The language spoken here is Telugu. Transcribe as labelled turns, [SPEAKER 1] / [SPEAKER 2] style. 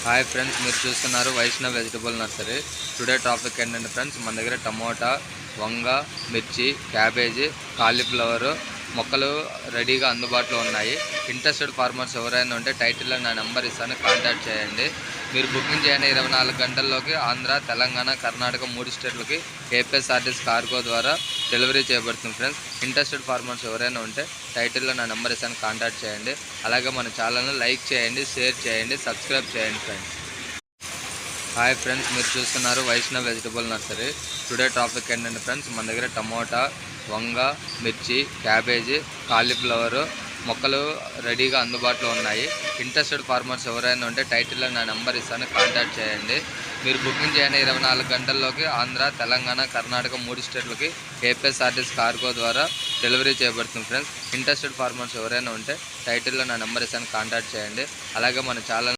[SPEAKER 1] హాయ్ ఫ్రెండ్స్, మీరు చూస్తున్నారు Vaishnav vegetable nursery. Today topic ఏంటంటే ఫ్రెండ్స్, మన దగ్గర టమోటా, వంగ, మిర్చి, క్యాబేజీ, కాలీఫ్లవరు మొక్కలు రెడీగా అందుబాటులో ఉన్నాయి. ఇంట్రెస్టెడ్ ఫార్మర్స్ ఎవరైనా ఉంటే టైటిల్లో నా నెంబర్ ఇస్తాను, కాంటాక్ట్ చేయండి. మీరు బుకింగ్ చేయండి. 24 గంటల్లోకి ఆంధ్ర, తెలంగాణ, కర్ణాటక 3 స్టేట్లకి ఏపీఎస్ఆర్టీసీ కార్గో ద్వారా డెలివరీ చేయబడుతుంది ఫ్రెండ్స్. ఇంట్రెస్టెడ్ ఫార్మర్స్ ఎవరైనా ఉంటే టైటిల్లో నా నెంబర్ ఇస్తాను, కాంటాక్ట్ చేయండి. అలాగే మన ఛానల్ని లైక్ చేయండి, షేర్ చేయండి, సబ్స్క్రైబ్ చేయండి ఫ్రెండ్స్. హాయ్ ఫ్రెండ్స్, మీరు చూస్తున్నారు Vaishnav vegetable nursery. Today topic ఏంటంటే ఫ్రెండ్స్, మన దగ్గర టమోటా, వంగ, మిర్చి, క్యాబేజీ, కాలీఫ్లవరు మొక్కలు రెడీగా అందుబాటులో ఉన్నాయి. ఇంట్రెస్టెడ్ ఫార్మర్స్ ఎవరైనా ఉంటే టైటిల్లో నా నెంబర్ ఇస్తాను, కాంటాక్ట్ చేయండి. మీరు బుకింగ్ చేయండి. 24 గంటల్లోకి ఆంధ్ర, తెలంగాణ, కర్ణాటక 3 స్టేట్లకి ఏపీఎస్ఆర్టీసీ కార్గో ద్వారా డెలివరీ చేయబడుతుంది ఫ్రెండ్స్. ఇంట్రెస్టెడ్ ఫార్మర్స్ ఎవరైనా ఉంటే టైటిల్లో నా నెంబర్ ఇస్తాను, కాంటాక్ట్ చేయండి. అలాగే మన ఛానల్